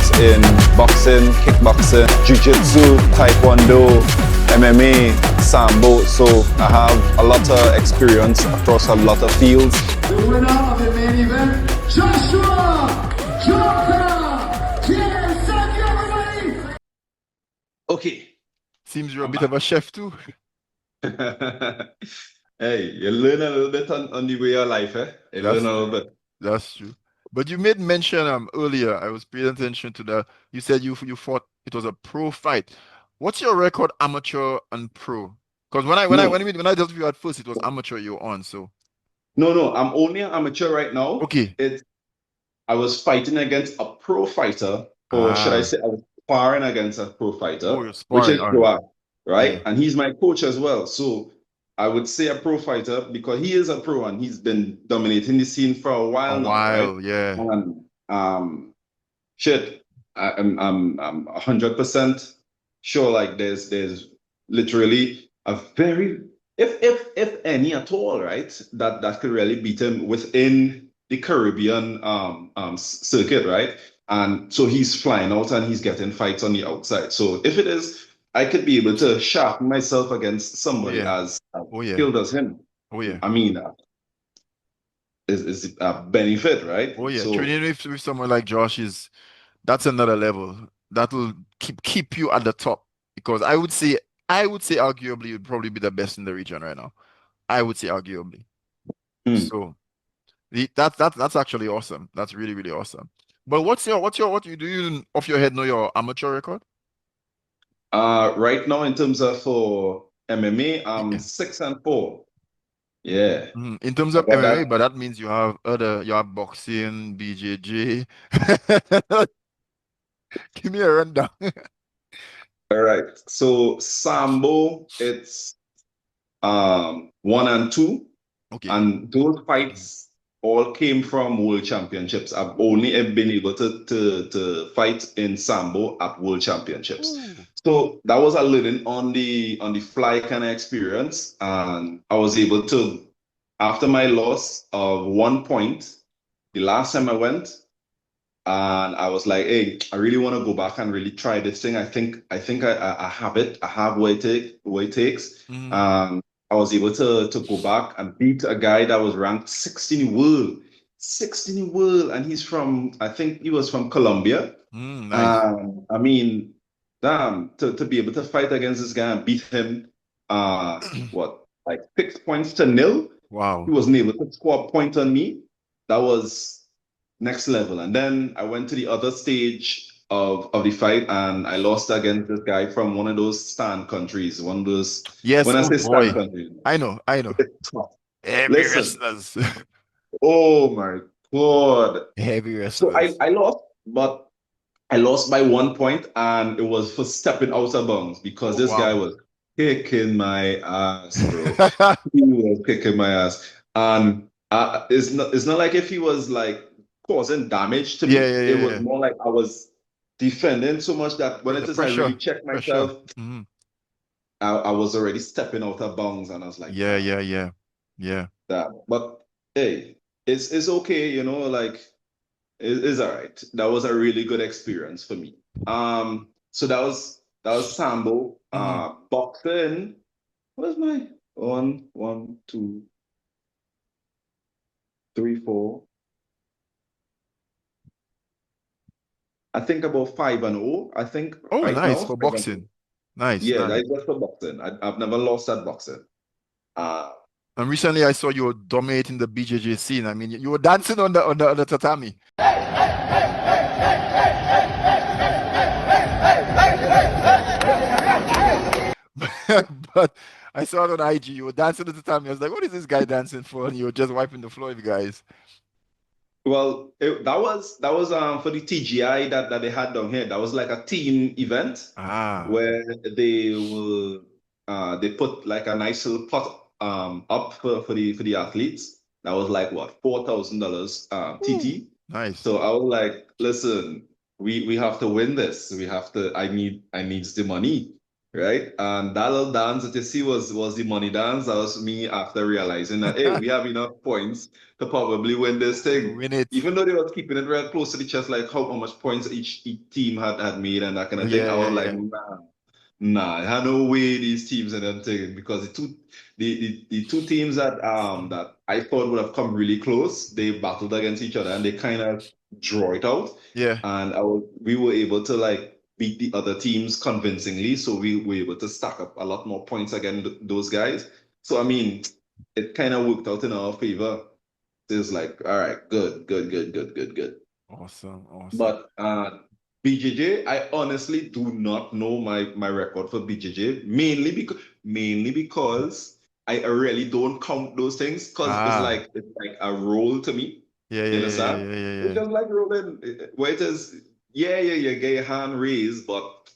experience in boxing, kickboxing, jiu-jitsu, taekwondo, MMA, sambo. So I have a lot of experience across a lot of fields. The winner of the main event, Joshua Joker. Cheers, thank you everybody. Okay. Seems you're a bit of a chef too. Hey, you learn a little bit on the way of life, eh? You learn a little bit. That's true. But you made mention earlier, I was paying attention to that. You said you fought, it was a pro fight. What's your record, amateur and pro? Because when I dealt with you at first, it was amateur you were on. So No, I'm only an amateur right now. okay. I was fighting against a pro fighter, or should I say, I was sparring against a pro fighter, Oh, you're which sparring, is all Joa, right? Yeah. And he's my coach as well. So I would say a pro fighter because he is a pro and he's been dominating the scene for a while now, right? Yeah. And shit, I'm 100% sure like there's literally a very if any at all, right, that could really beat him within the Caribbean circuit, right? And so he's flying out and he's getting fights on the outside. So if it is, I could be able to sharpen myself against somebody as skilled as him. Oh yeah. I mean, is a benefit, right? Oh yeah. So, Training with someone like Josh that's another level. That'll keep you at the top. Because I would say arguably you'd probably be the best in the region right now. I would say arguably. So that's actually awesome. That's really, really awesome. But what you do you off your head know your amateur record? right now in terms of for MMA, I'm 6-4. Yeah. In terms of MMA, but that means you have boxing, BJJ. Give me a rundown. All right. So Sambo, it's 1 and 2. Okay. And those fights all came from World Championships. I've only been able to fight in Sambo at World Championships. Ooh. So that was a learning on the fly kind of experience. And I was able to, after my loss of 1 point, the last time I went, and I was like, hey, I really want to go back and really try this thing. I think I have it. I have what it takes. I was able to go back and beat a guy that was ranked 16 in world. 16 in world. And I think he was from Colombia. Nice. I mean, damn, to be able to fight against this guy and beat him, like 6 points to 0. Wow. He wasn't able to score a point on me. That was next level. And then I went to the other stage of the fight and I lost against this guy from one of those stand countries. One of those. Yes, when I say stand countries. I know. Heavy wrestlers. Oh my God. Heavy wrestlers. So I lost, but I lost by 1 point and it was for stepping out of bounds because this guy was kicking my ass, bro. He was kicking my ass. And it's not like if he was like causing damage to me. It was more like I was defending so much that when I really checked myself, I was already stepping out of bounds, and I was like, yeah. But hey, it's okay, you know, like it's all right. That was a really good experience for me. So that was Sambo. Boxing. What is my 1, 2, 3, 4? I think about 5-0. I think. Oh, right nice now, for boxing. Nice. Yeah, that's just for boxing. I've never lost at boxing. And recently I saw you were dominating the BJJ scene. I mean, you were dancing on the tatami. But I saw it on IG. You were dancing on the tatami. I was like, what is this guy dancing for? And you were just wiping the floor with guys. Well, that was for the TGI that they had down here. That was like a team event where they put like a nice little pot up for the athletes. That was like what, $4,000 TT. Nice. So I was like, listen, we have to win this. I need the money. right? And that little dance that you see was the money dance. That was me after realizing that hey, we have enough points to probably win this thing. Win it. Even though they were keeping it real close to the chest, like how much points each team had made and that kind of thing. Yeah, I yeah, was like, yeah. nah, I had no way these teams and them thing because the two teams that I thought would have come really close, they battled against each other and they kind of draw it out. Yeah. And we were able to like beat the other teams convincingly, so we were able to stack up a lot more points against those guys. So I mean, it kind of worked out in our favor. It's like, all right, good, good, good, good, good, good. Awesome, awesome. But BJJ, I honestly do not know my record for BJJ, mainly because I really don't count those things because Ah, it's like a role to me. yeah, You yeah, yeah, yeah, understand? yeah, yeah, It's yeah. just like rolling, where it is, yeah, yeah, yeah, get your hand raised, but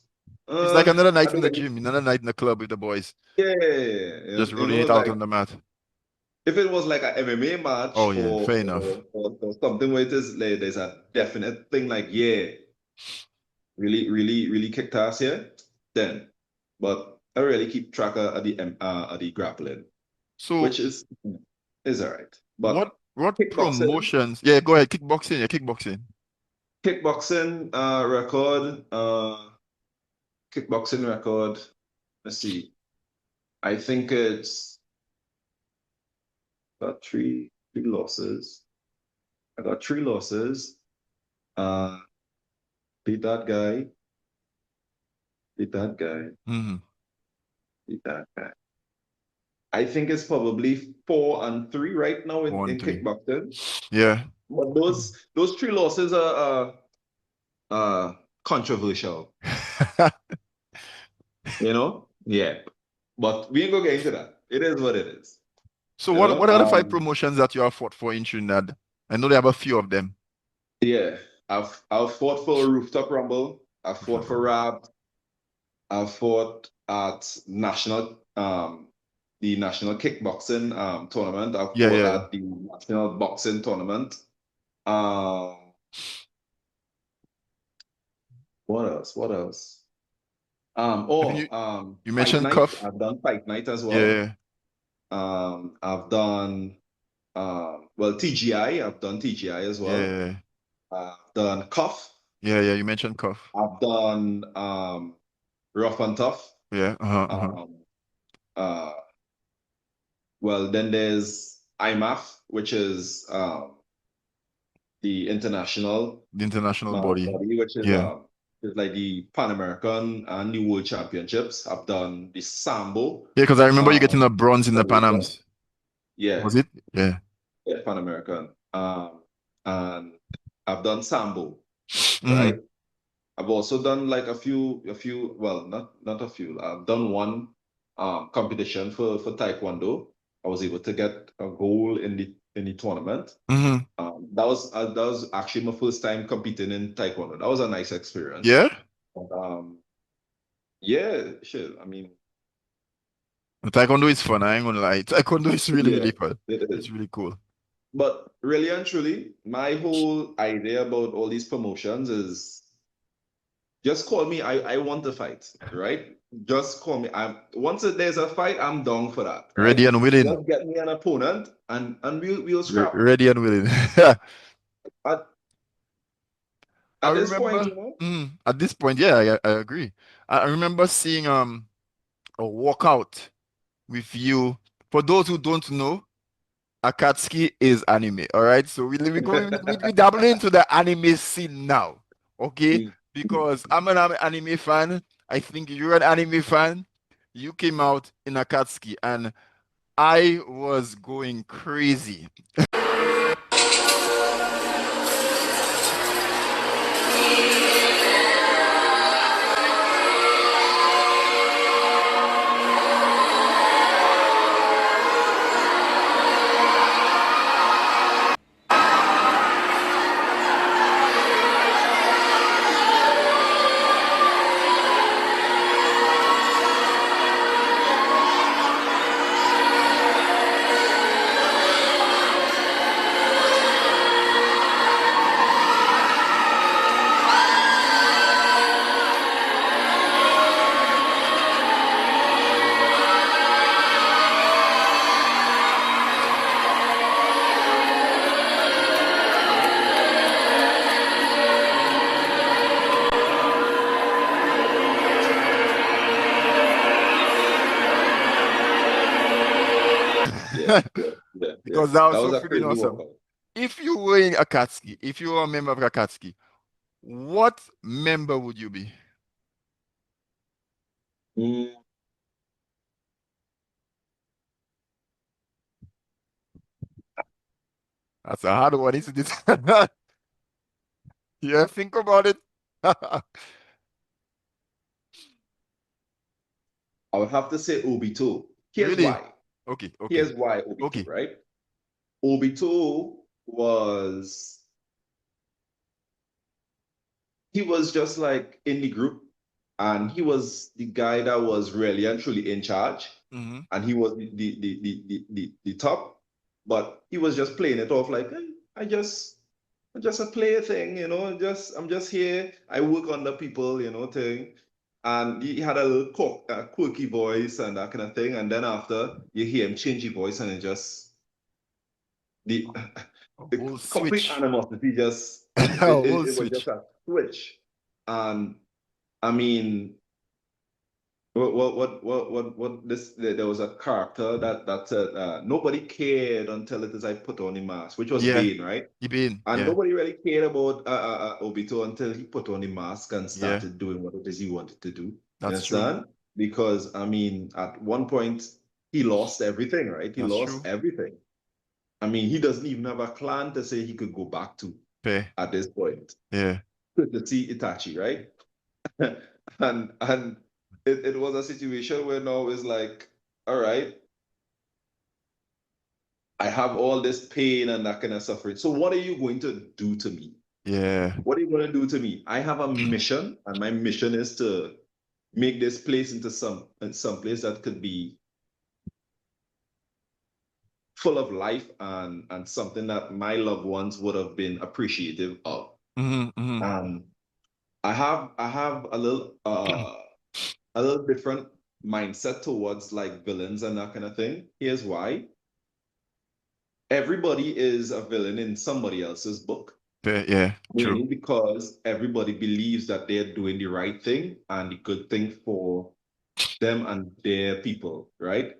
It's like another I night in don't the get, gym, another night in the club with the boys, yeah, just you rolling know, it it's out like on the mat. if it was like an MMA match Oh yeah, fair enough. or something where it is like there's a definite thing like, yeah, really, really, really kicked ass here, then. But I really keep track of the grappling, So which is all right. But what kickboxing, promotions? Yeah, go ahead. Kickboxing, yeah, kickboxing. kickboxing record, kickboxing record. Let's see. I think it's got three losses. I got three losses. Uh, beat that guy. Beat that guy. Hmm. Beat that guy. I think it's probably 4-3 right now One, in three. kickboxing. Yeah. But those three losses are controversial, you know? Yeah. But we ain't gonna get into that. It is what it is. So You know? what are the five promotions that you have fought for in Trinidad? I know they have a few of them. Yeah. I've fought for Rooftop Rumble. I've fought for Rap. I've fought at the national kickboxing tournament. I've Yeah, fought yeah. at the national boxing tournament. Um, what else? What else? I think you Fight mentioned night. Cuff. I've done fight night as well. Yeah, I've done well TGI. I've done TGI as well. yeah, I've done Cuff. yeah, yeah. You mentioned Cuff. I've done Rough and Tough. Yeah, uh-huh. Um, uh, well, then there's IMAF, which is the international The international body. body, which Yeah. is like the Pan American and the World Championships. I've done the Sambo. Yeah, because I remember you getting Um, a bronze in the Jamaica. Panams. Yeah, Was it? Yeah. yeah, Pan American. And I've done Sambo, Hmm. right? I've also done like well, not a few. I've done one competition for Taekwondo. I was able to get a goal in the tournament. Hmm. That was actually my first time competing in Taekwondo. That was a nice experience. Yeah. But, yeah, shit. I mean, Taekwondo is fun. I ain't gonna lie. Taekwondo is really, yeah, really fun. it It's is. really cool. But really and truly, my whole idea about all these promotions is just call me. I want to fight, right? Just call me. Once there's a fight, I'm down for that, Ready right? and willing. Just get me an opponent and we'll scrap. Ready and willing. At, I at this point, remember you know. at this point, yeah, I agree. I remember seeing a walkout with you. For those who don't know, Akatsuki is anime. All right, so we dabble into the anime scene now. Okay, We because I'm an anime fan. I think you're an anime fan. You came out in Akatsuki, and I was going crazy. Yeah. Because that was That so was a freaking crazy awesome. walkout. If you were in Akatsuki, if you were a member of Akatsuki, what member would you be? Mm, That's a hard one, isn't it? Yeah, think about it. I would have to say Obito. Here's Really? why. Okay, okay, Here's why Obito, okay. right? Obito was he was just like in the group, and he was the guy that was really and truly in charge, Hmm. and he was the top, but he was just playing it off like, "Hey, I'm just a player thing, I'm just here. I work under people, thing." And he had a little quirky voice and that kind of thing. And then after you hear him change his voice, and it just the A the whole complete switch. animosity just A whole it was just switch. a switch. And I mean, what this there was a character that said nobody cared until it is I put on the mask, which was Yeah, Bane, right? you been. And Yeah, nobody really cared about Obito until he put on the mask and yeah. started doing what it is he wanted to do. You That's true. understand? Because I mean, at one point he lost everything, right? He That's lost true. everything. I mean, he doesn't even have a clan to say he could go back to Fair. at this point. Yeah. To see Itachi, right? And it was a situation where now it's like, all right, I have all this pain and that kind of suffering. So what are you going to do to me? Yeah. What are you going to do to me? I have a mission, and my mission is to make this place into some place that could be full of life, and something that my loved ones would have been appreciative of. Hmm. Hmm. Um, I have a little different mindset towards like villains and that kind of thing. Here's why. Everybody is a villain in somebody else's book, Fair. Yeah. True. mainly because everybody believes that they're doing the right thing and the good thing for them and their people, right?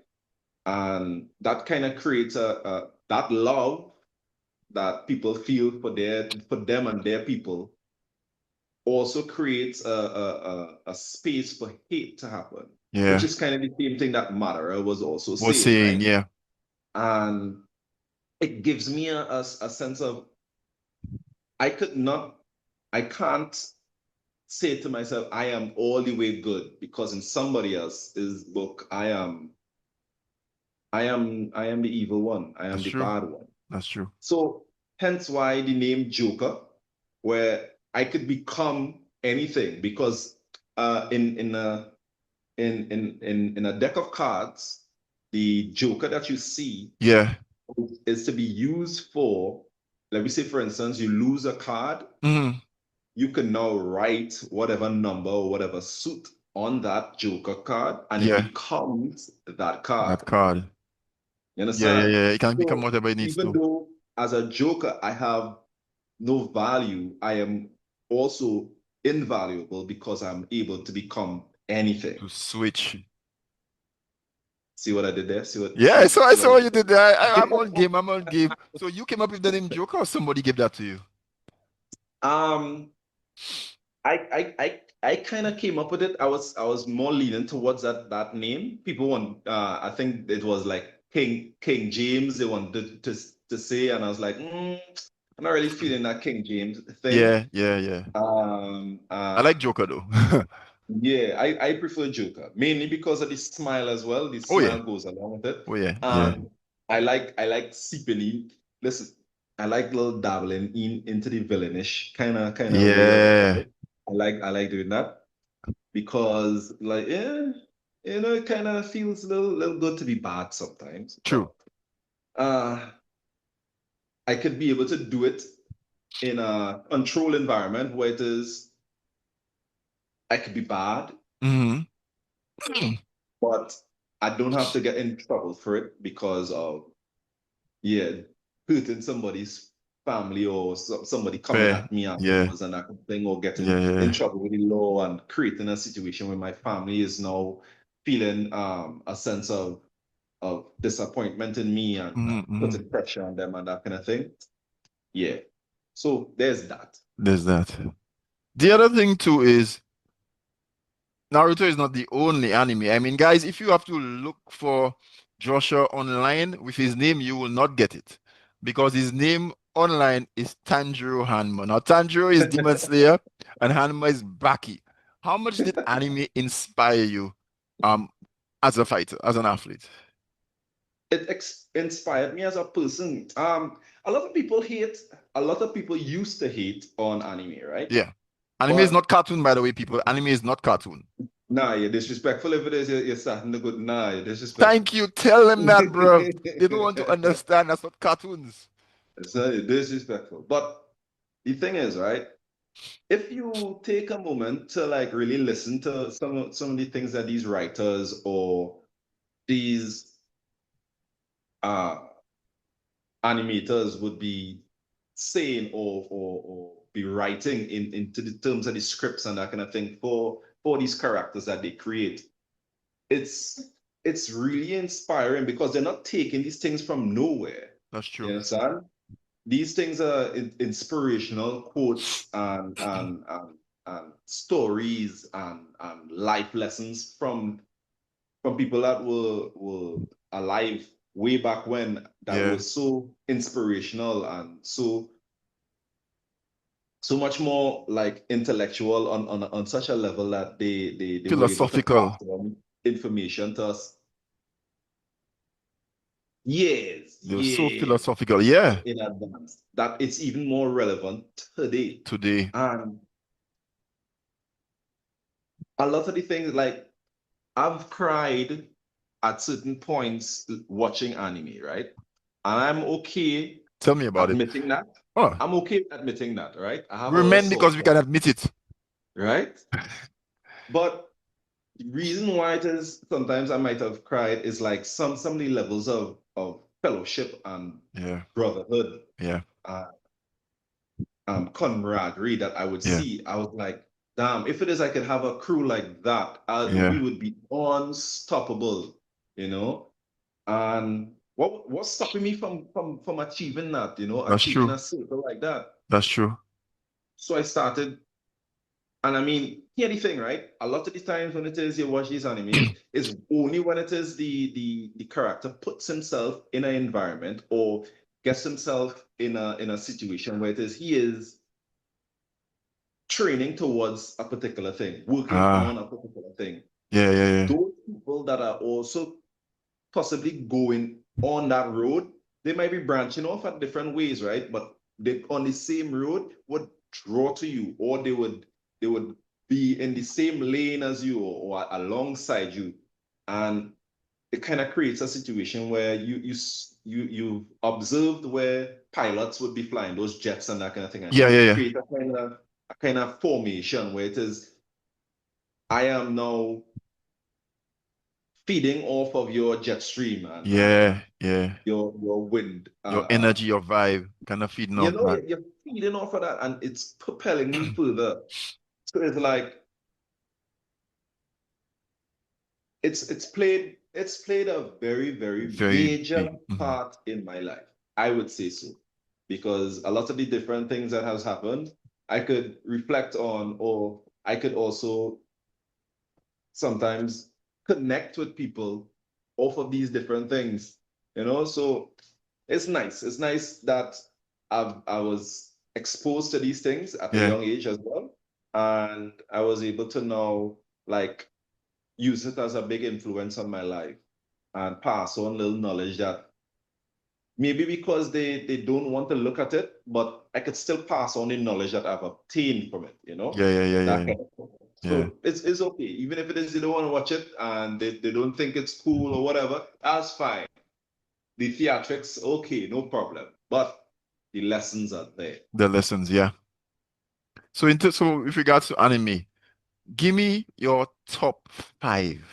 And that kind of creates a that love that people feel for them and their people also creates a space for hate to happen, which Yeah. is kind of the same thing that Madara was also Was saying, saying, right? yeah. And it gives me a sense of I could not, I can't say to myself, I am all the way good, because in somebody else's book, I am the evil one. I am That's the true. bad one. That's true. So hence why the name Joker, where I could become anything, because in a deck of cards, the Joker that you see Yeah. is to be used for, let me say, for instance, you lose a card, Hmm. you can now write whatever number or whatever suit on that Joker card, and it Yeah. becomes that card. That card. You Yeah, yeah, understand? yeah. It can become So whatever it needs even to. though as a Joker I have no value, I am also invaluable because I'm able to become anything. To switch. See what I did there? See what Yeah, so I see what saw I what did you did there. I'm there? on game. I'm on game. So you came up with the name Joker, or somebody gave that to you? um, I kind of came up with it. I was more leaning towards that name. People want I think it was like King James they wanted to say, and I was like, I'm not really feeling that King James thing. Yeah, yeah, yeah. Um I uh like Joker though. yeah, I prefer Joker, mainly because of the smile as well. The Oh yeah. smile goes along with it. Oh yeah. Yeah. And I like seeping in. Listen, I like little dabbling into the villainish kind of way of Yeah. it. I like doing that because like yeah, it kind of feels a little good to be bad sometimes. True. But uh I could be able to do it in a controlled environment where it is I could be bad, Hmm. but I don't have to get in trouble for it because of yeah, hurting somebody's family, or somebody coming Fair. at me Yeah. afterwards and that kind of thing, or Yeah. getting in Yeah. trouble with the law and creating a situation where my family is now feeling a sense of of disappointment in me and putting pressure on them and that kind of thing. Yeah. So there's that. There's that. The other thing too is Naruto is not the only anime. I mean, guys, if you have to look for Joshua online with his name, you will not get it because his name online is Tanjiro Hanma. Now, Tanjiro is Demon Slayer and Hanma is Baki. How much did anime inspire you as a fighter, as an athlete? It inspired me as a person. A lot of people hate, a lot of people used to hate on anime, right? Yeah. Anime is But not cartoon, by the way, people. Anime is not cartoon. nah, you're disrespectful. If it is, you're starting to go, nah, you're disrespectful. Thank you. Tell them that, bro. They don't want to understand. That's not cartoons. It's not disrespectful. But the thing is, right? If you take a moment to like really listen to some of the things that these writers or these uh animators would be saying or be writing into the terms of the scripts and that kind of thing for these characters that they create, it's really inspiring because they're not taking these things from nowhere. That's You true. understand? These things are inspirational quotes and stories and life lessons from people that were alive way back when that Yeah. were so inspirational and so much more like intellectual on such a level that they were able to pass Philosophical. on information to us years They're so years philosophical. Yeah. in advance that it's even more relevant today. Today. And a lot of the things like I've cried at certain points watching anime, right? And I'm okay Tell me about it. admitting that. Oh, I'm okay admitting that, right? I have we're a men because soft we spot, can admit it. right? But the reason why it is sometimes I might have cried is like some of the levels of fellowship and Yeah. brotherhood, Yeah. uh, camaraderie that I would Yeah. see. I was like, damn, if it is I could have a crew like that, we Yeah. would be unstoppable, you know? And what's stopping me from achieving that, That's achieving true. a circle like that? That's true. So I started, and I mean, here's the thing, right? A lot of the times when it is you watch these animes, it's only when it is the character puts himself in an environment or gets himself in a situation where it is he is training towards a particular thing, working on Ah. a particular thing. Yeah. Yeah. Yeah. Those people that are also possibly going on that road, they might be branching off at different ways, right? But they on the same road would draw to you, or they would be in the same lane as you or alongside you. And it kind of creates a situation where you've observed where pilots would be flying those jets and that kind of thing, and Yeah. you Yeah. Yeah. create a kind of formation where it is I am now feeding off of your jet stream and Yeah. Yeah. your wind. Your energy, your vibe, kind of feeding off that. You're feeding off of that, and it's propelling me further. So it's like it's played a very very Very major big. part in my life. I would say so because a lot of the different things that has happened, I could reflect on, or I could also sometimes connect with people off of these different things. So it's nice. It's nice that I was exposed to these things at a Yeah. young age as well, and I was able to now like use it as a big influence on my life and pass on little knowledge that maybe because they don't want to look at it, but I could still pass on the knowledge that I've obtained from it. Yeah. Yeah. Yeah. That Yeah. kind of thing. Yeah. So it's okay, even if it is they don't want to watch it and they don't think it's cool or whatever. That's fine. The theatrics, okay, no problem. But the lessons are there. The lessons. Yeah. So with regards to anime, give me your top five.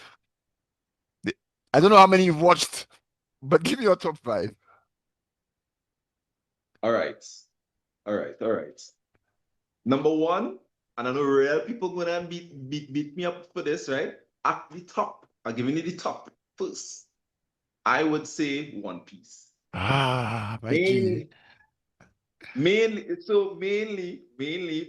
The- I don't know how many you've watched, but give me your top five. All right. All right. All right. Number one, and I know real people gonna beat me up for this, right? At the top. I'm giving you the top first. I would say One Piece. Ah, Mikey. Mainly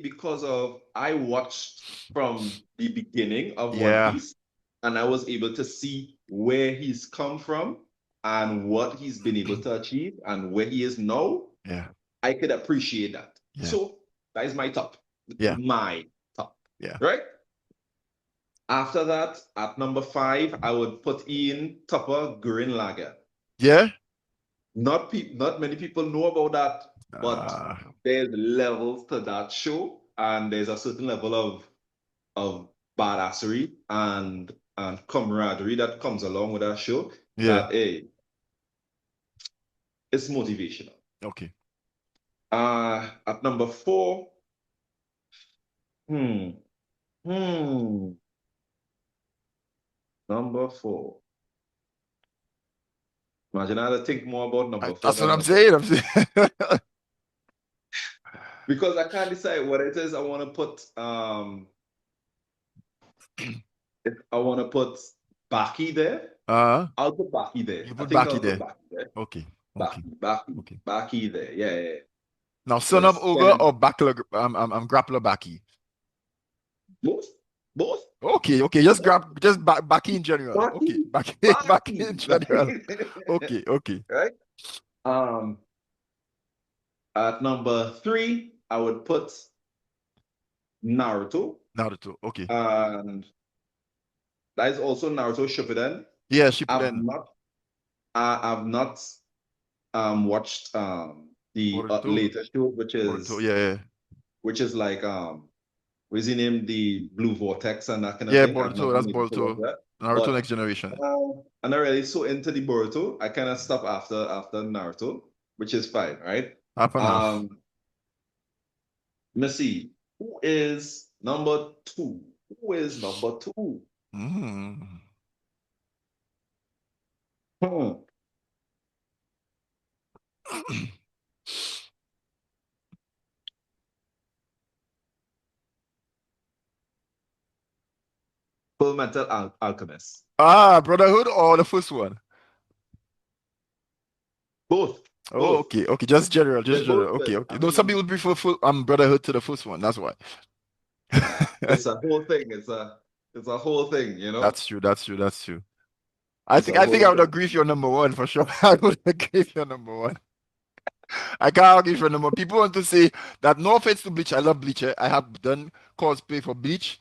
because of I watched from the beginning of One Yeah, Piece, and I was able to see where he's come from and what he's been able to achieve and where he is now. yeah, I could appreciate that. yeah, So that is my top. yeah, My top. yeah. Right? After that, at number 5, I would put in Tupper Green Lager. Yeah? Not many people know about that, but Ah, there's levels to that show, and there's a certain level of badassery and camaraderie that comes along with that show. yeah. That hey, it's motivational. Okay. At number 4, hmm, hmm, number 4. Imagine I had to think more about number 4 That's what than I'm number saying. 1. I'm saying. Because I can't decide what it is I want to put. I want to put Baki there. Uh, I'll put Baki there. you I put think Baki I'll put there. Baki there. Okay. Okay. Baki, Okay. Baki there. Yeah. Now, Son of Because Ogre or Backler, Grappler Baki? both, both, Okay, okay. Just grab, just Baki in general. Okay. Baki, Baki, Baki in Baki, general. Okay, okay. right? Um, at number 3, I would put Naruto, Naruto. Okay. and that is also Naruto Shippuden. Yeah, I've Shippuden. not, I've not watched the Boruto. latest show, Boruto. Yeah, which is like what is he named, the Blue Vortex and that kind of yeah. thing. I've Boruto. not That's been able to watch Boruto. that, Naruto but Next Generation. I'm not really so into the Boruto. I kind of stopped after Naruto, which is fine, right? Half enough. Let me see. Who is number 2? Who is number 2? Mm. Hmm. Full Metal Alchemist. Ah, Brotherhood or the first one? Both, Oh, both. okay, okay. Just general, just They're general. both Okay, good. okay. I No, some mean, people prefer full Brotherhood to the first one. That's why. it's a whole thing. It's a whole thing, you know? That's true. That's true. That's true. It's a I think I whole would thing. agree with your number one for sure. I would agree with your number one. I can't argue with your number. People want to say that no offense to Bleach. I love Bleach. Eh. I have done cosplay for Bleach,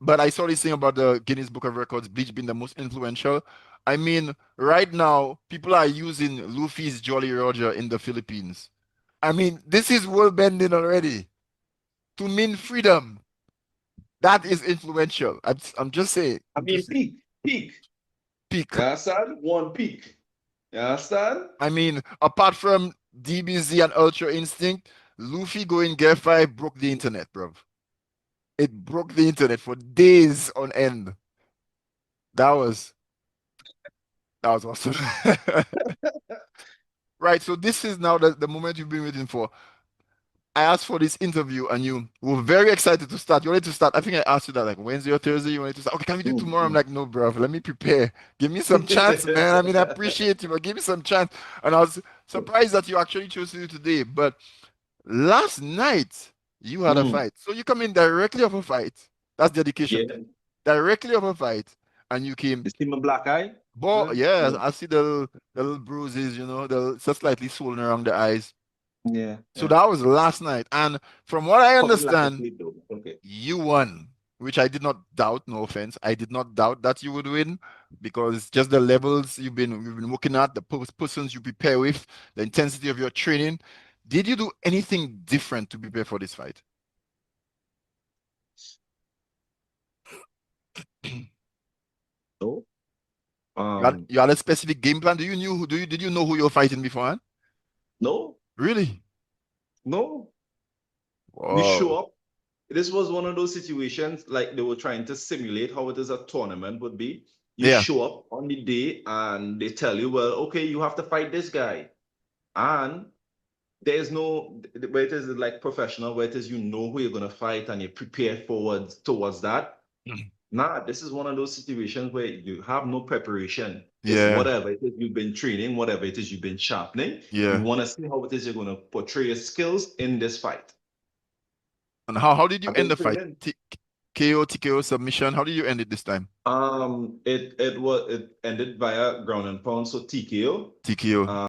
but I saw this thing about the Guinness Book of Records, Bleach being the most influential. I mean, right now, people are using Luffy's Jolly Roger in the Philippines. I mean, this is world bending already to mean freedom. That is influential. I'm just saying. I I'm mean, just peak. peak. You understand? One peak. You understand? I mean, apart from DBZ and Ultra Instinct, Luffy going Gear 5 broke the internet, bro. It broke the internet for days on end. That was that was awesome. Right, so this is now the moment you've been waiting for. I asked for this interview and you were very excited to start. You wanted to start. I think I asked you that like Wednesday or Thursday. You wanted to start. Okay, can we do tomorrow? I'm Mm, like, no, bro. Let me prepare. Give me some chance, man. I mean, I mm. appreciate you, but give me some chance. And I was surprised that you actually chose to do today. But last night you had a Mm. fight. So you come in directly off a fight. That's dedication Yeah. there. Directly off a fight. And you came, You see my black eye? but Huh? yeah, Yeah. I see the little bruises, just slightly swollen around the eyes. Yeah. So Yeah. that was last night. And from what I Probably lack of understand, sleep though. Okay. you won, which I did not doubt, no offense. I did not doubt that you would win because it's just the levels you've been working at, the persons you prepare with, the intensity of your training. Did you do anything different to prepare for this fight? So, You had a specific game plan? Did you know who you're fighting beforehand? no, Really? no. We show Whoa. up. This was one of those situations like they were trying to simulate how it is a tournament would be. You Yeah. show up on the day and they tell you, well, okay, you have to fight this guy. And there's no where it is like professional, where it is you know who you're gonna fight and you prepare forward towards that. Nah, this is one of those situations where you have no preparation. It's Yeah, whatever it is you've been training, whatever it is you've been sharpening. You yeah. want to see how it is you're going to portray your skills in this fight. And how did you I've end been the fight? training. KO, TKO submission. How did you end it this time? It ended via ground and pound, so TKO. TKO.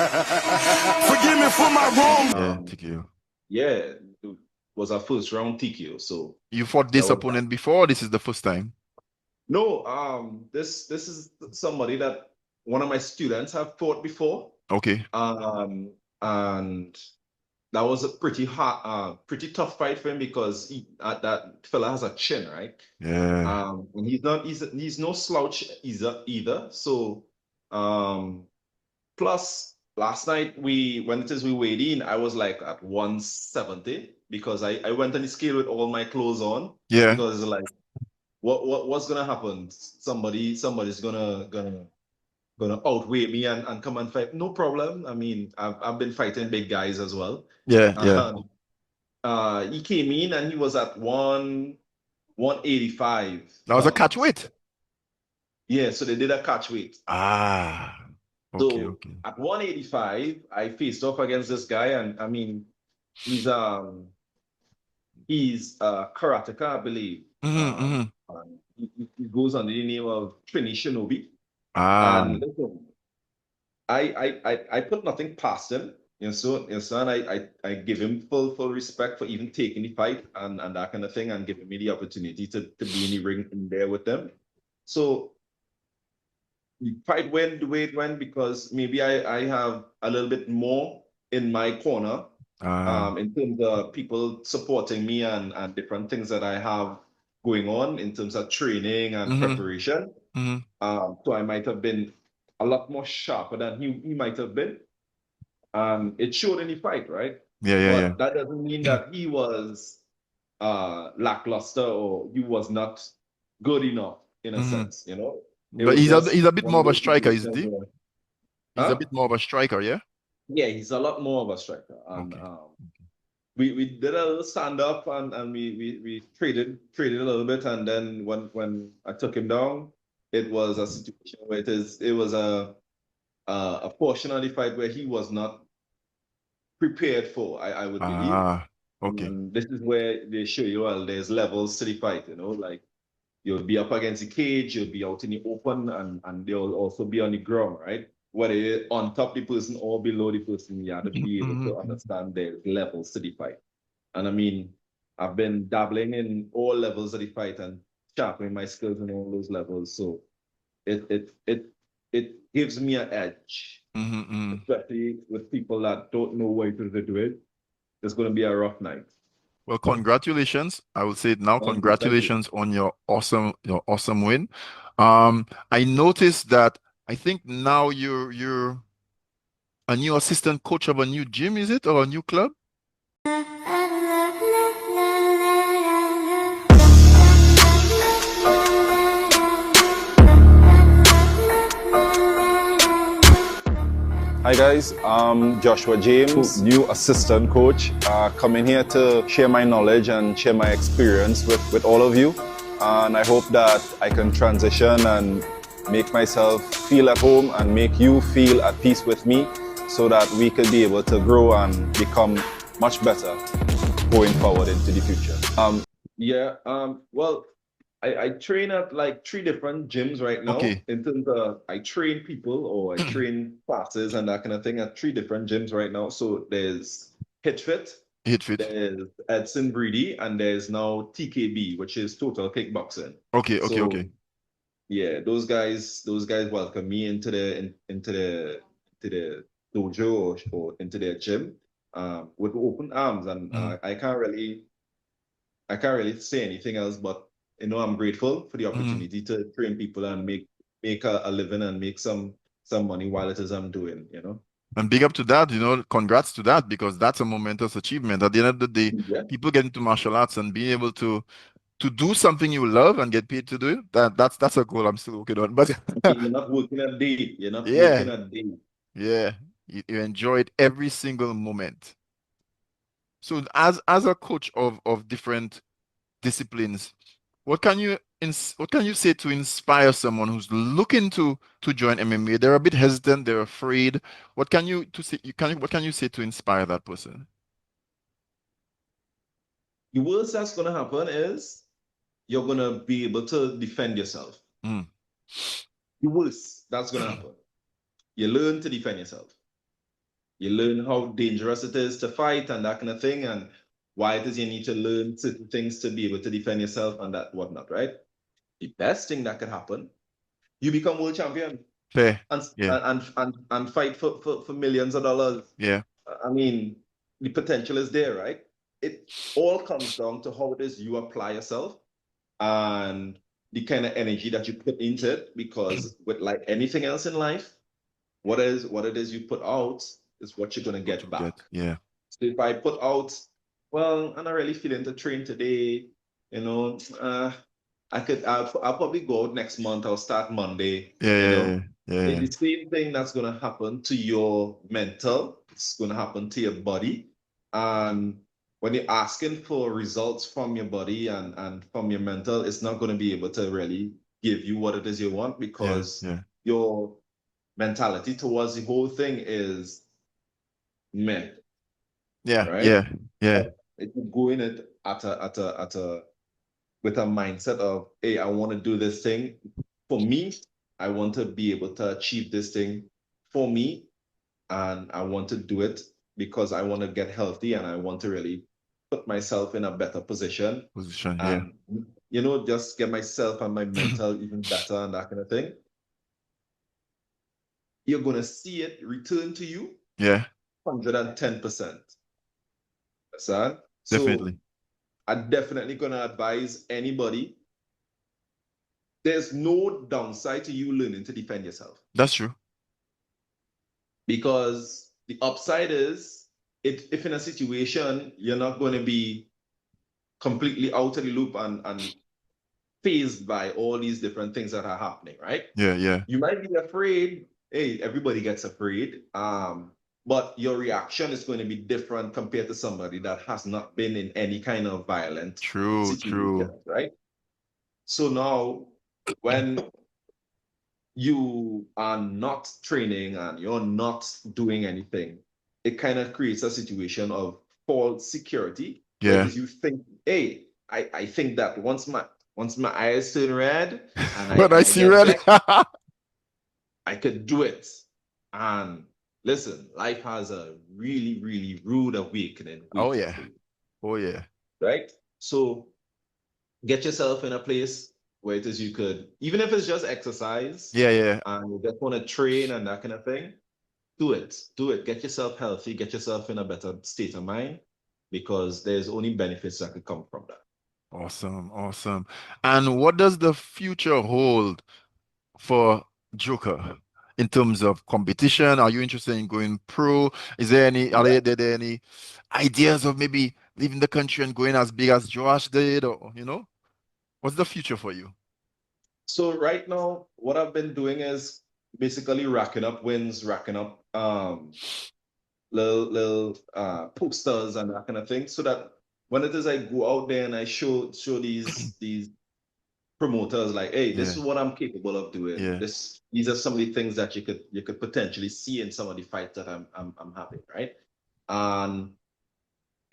Forgive me for my wrongs. Yeah, TKO. Yeah, it was a first round TKO. So You fought that this was opponent before, or this is the first time? no. This is somebody that one of my students have fought before. Okay. And that was a pretty hard, pretty tough fight for him because that fella has a chin, right? Yeah. And he's no slouch either. So, plus last night we weighed in, I was like at 170 because I went on the scale with all my clothes on Yeah. because like what's gonna happen? Somebody's gonna outweigh me and come and fight. No problem. I mean, I've been fighting big guys as well. Yeah. Yeah. He came in and he was at 185 That was a catch pounds. weight. Yeah, so they did a catch weight. Ah. Okay. So Okay. at 185, I faced off against this guy, and I mean, he's a karateka, I believe. Mm-hmm. And he goes under the name of Trini Shinobi. Ah. And listen, I put nothing past him. And I give him full respect for even taking the fight and that kind of thing and giving me the opportunity to be in the ring in there with them. So the fight went the way it went because maybe I have a little bit more in my corner in terms of people supporting me and different things that I have going on in terms of training and Mm-hmm. preparation. Mm-hmm. So I might have been a lot more sharper than he might have been. It showed in the fight, right? Yeah. But that doesn't mean that he was lackluster or he was not good enough in a Mm-hmm. sense, you know? It But was just he's a bit one more of of a those striker, situations isn't he? where, He's a huh? bit more of a striker, yeah? Yeah, he's a lot more of a striker. And Okay. we did a little stand up and we traded a little bit. And then when I took him down, it was a situation where it was a portion of the fight where he was not prepared for, I would believe. Ah, okay. And this is where they show you, well, there's levels to the fight, you know, like you'll be up against the cage, you'll be out in the open, and they'll also be on the ground, right? Whether you're on top of the person or below the person, you have to be able to Mm-hmm. understand there's levels to the fight. And I mean, I've been dabbling in all levels of the fight and sharpening my skills in all those levels. So it gives me an edge, Mm-hmm. especially with people that don't know what to do it. It's going to be a rough night. Well, congratulations. I will say it now. Thank you. Thank you. Congratulations on your awesome win. I noticed that I think now you're a new assistant coach of a new gym, is it, or a new club? Hi guys, I'm Joshua James, new assistant coach, coming here to share my knowledge and share my experience with all of you. And I hope that I can transition and make myself feel at home and make you feel at peace with me so that we could be able to grow and become much better going forward into the future. Well, I train at like 3 different gyms right now. Okay. In terms of I train people or I train classes and that kind of thing at 3 different gyms right now. So there's HitFit, HitFit. there's Edson Breedy, and there's now TKB, which is Total Kickboxing. Okay. So yeah, those guys welcome me into the dojo or into their gym with open arms, and I can't really say anything else, but you know, I'm grateful for the opportunity to train people and make a living and make some money while it is I'm doing, you know. And big up to that, congrats to that, because that's a momentous achievement. At the end of the day, Yeah. people get into martial arts and being able to do something you love and get paid to do it, that's a goal I'm still working on. But You're not working a day. You're not yeah, working a day. yeah, you enjoyed every single moment. So as a coach of different disciplines, what can you say to inspire someone who's looking to join MMA? They're a bit hesitant, they're afraid. What can you say to inspire that person? The worst that's gonna happen is you're gonna be able to defend yourself. Mm. The worst that's gonna happen. You learn to defend yourself. You learn how dangerous it is to fight and that kind of thing, and why it is you need to learn certain things to be able to defend yourself and that whatnot, right? The best thing that could happen, you become world champion Fair. and Yeah, fight for millions of dollars. yeah, I mean, the potential is there, right? It all comes down to how it is you apply yourself and the kind of energy that you put into it. Because with like anything else in life, what it is you put out is what you're gonna what you get get. back. Yeah, So if I put out, well, I'm not really feeling to train today, I'll probably go out next month. I'll start Monday, yeah, you yeah, know. yeah, It's yeah. the same thing that's gonna happen to your mental. It's gonna happen to your body. And when you're asking for results from your body and from your mental, it's not gonna be able to really give you what it is you want, Yeah, because yeah, your mentality towards the whole thing is meh, yeah, right? yeah, yeah. If you go in it with a mindset of, hey, I want to do this thing for me. I want to be able to achieve this thing for me, and I want to do it because I want to get healthy and I want to really put myself in a better position Position. Yeah, and just get myself and my mental even better and that kind of thing. You're gonna see it return to you yeah, 110%. Understand? So definitely. I'm definitely gonna advise anybody, there's no downside to you learning to defend yourself, That's true. because the upside is, if in a situation you're not going to be completely out of the loop and phased by all these different things that are happening, right? Yeah, yeah. You might be afraid. Hey, everybody gets afraid. But your reaction is going to be different compared to somebody that has not been in any kind of violent True, situation, true. right? So now, when you are not training and you're not doing anything, it kind of creates a situation of false security, where it Yeah. is you think, hey, I think that once my eyes turn red and I When I and I see get red. vexed, I could do it. And listen, life has a really, really rude awakening Oh waiting yeah. for you, Oh yeah. right? So get yourself in a place where it is you could, even if it's just exercise Yeah, yeah. and you just want to train and that kind of thing, do it. Do it. Get yourself healthy, get yourself in a better state of mind, because there's only benefits that could come from that. Awesome, awesome. And what does the future hold for Joker in terms of competition? Are you interested in going pro? Is there any are Yeah. there any ideas of maybe leaving the country and going as big as Josh did, or what's the future for you? So right now, what I've been doing is basically racking up wins, racking up little posters and that kind of thing, so that when it is I go out there and I show these promoters, like, hey, this Yeah, is what I'm capable of doing. yeah. These are some of the things that you could potentially see in some of the fights that I'm having, right? And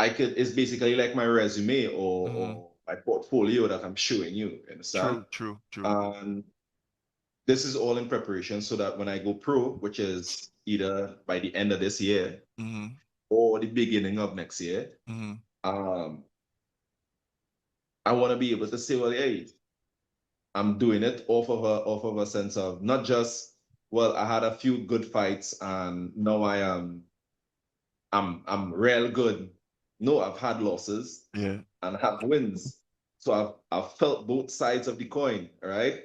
it's basically like my resume or Hmm. my portfolio that I'm showing you understand? True, true, true. And this is all in preparation so that when I go pro, which is either by the end of this year Hmm. or the beginning of next year, Hmm. um, I want to be able to say, well, hey, I'm doing it off of a sense of not just, well, I had a few good fights and now I'm real good. No, I've had losses Yeah, and have wins. So I've felt both sides of the coin, right?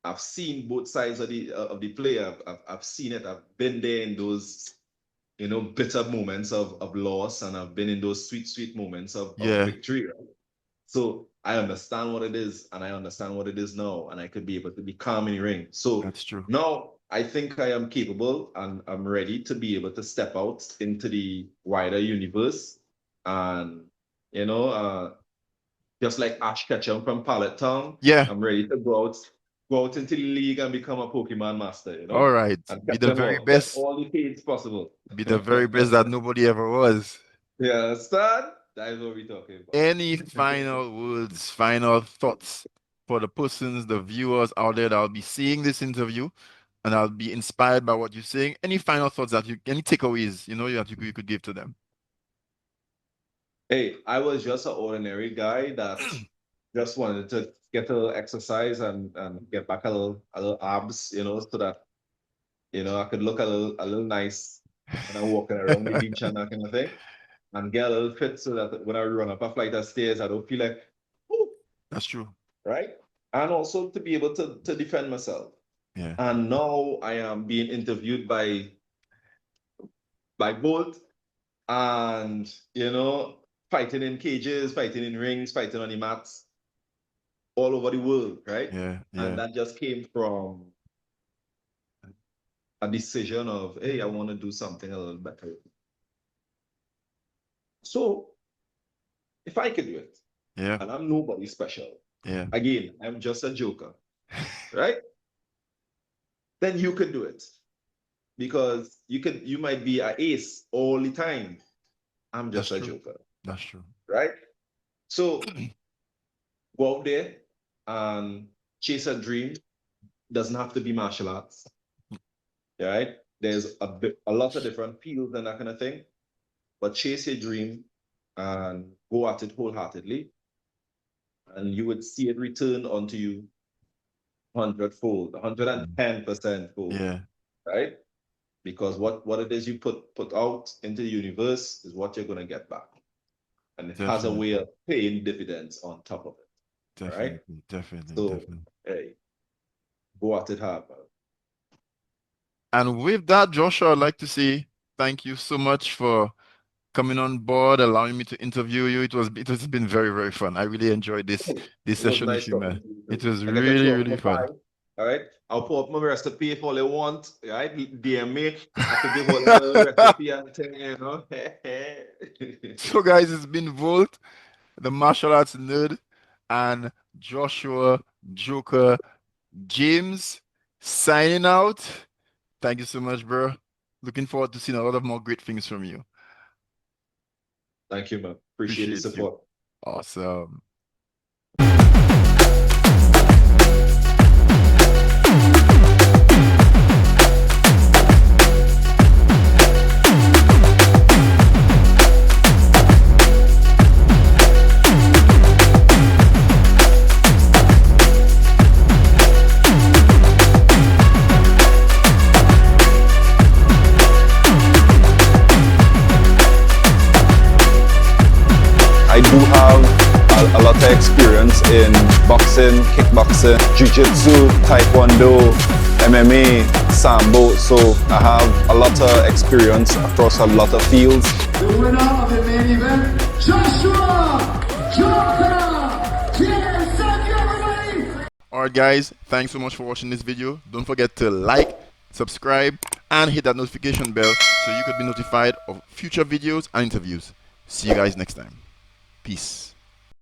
I've seen both sides of the play. I've seen it. I've been there in those bitter moments of loss, and I've been in those sweet moments of Yeah, victory. Right? So I understand what it is, and I understand what it is now, and I could be able to be calm in the ring. So that's true. now I think I am capable and I'm ready to be able to step out into the wider universe, and just like Ash Ketchum from Pallet Town, Yeah. I'm ready to go out into the league and become a Pokemon master, All right. and Be catch the them very all, get best. all the kids possible. Be the very best that nobody ever was. Yeah, understand? That is what we're talking about. Any final words, final thoughts for the persons, the viewers out there that will be seeing this interview and I'll be inspired by what you're saying? Any final thoughts any takeaways, that you could give to them? Hey, I was just an ordinary guy that just wanted to get a little exercise and get back a little abs, so that I could look a little nice when I'm walking around the beach and that kind of thing, and get a little fit so that when I run up a flight of stairs, I don't feel like, "Ooh," That's true. right? And also to be able to defend myself. Yeah. And now I am being interviewed by both, and fighting in cages, fighting in rings, fighting on the mats all over the world, right? Yeah. And Yeah. that just came from a decision of, hey, I want to do something a little better. So if I could do it, Yeah. and I'm nobody special, Yeah. again, I'm just a joker, right? Then you could do it, because you might be an ace all the time. I'm That's just a true. joker, That's true. right? So go out there and chase a dream. Doesn't have to be martial arts, right? There's a lot of different fields and that kind of thing. But chase your dream and go at it wholeheartedly, and you would see it return onto you 100-fold, 110% fold, Yeah. right? Because what it is you put out into the universe is what you're gonna get back, and it has a way Definitely. of paying dividends on top of it, right? Definitely. Definitely. So, Definitely. hey, go at it hard, man. And with that, Joshua, I'd like to say thank you so much for coming on board, allowing me to interview you. It has been very, very fun. I really enjoyed this It was session with nice you, talking man. to you It too. was I get to really, show up really my fun. pie. All right. I'll pull up my recipe if all they want. Right. DM me. I could give all them a little recipe and thing. So, guys, it's been Volt, the martial arts nerd, and Joshua Joker James signing out. Thank you so much, bro. Looking forward to seeing a lot of more great things from you. Thank you, man. Appreciate the Appreciate you. support. Awesome. I do have a lot of experience in boxing, kickboxing, jiu-jitsu, taekwondo, MMA, sambo. So I have a lot of experience across a lot of fields. The winner of the main event, Joshua Joker. Cheers, thank you everybody. Alright guys, thanks so much for watching this video. Don't forget to like, subscribe, and hit that notification bell so you could be notified of future videos and interviews. See you guys next time. Peace.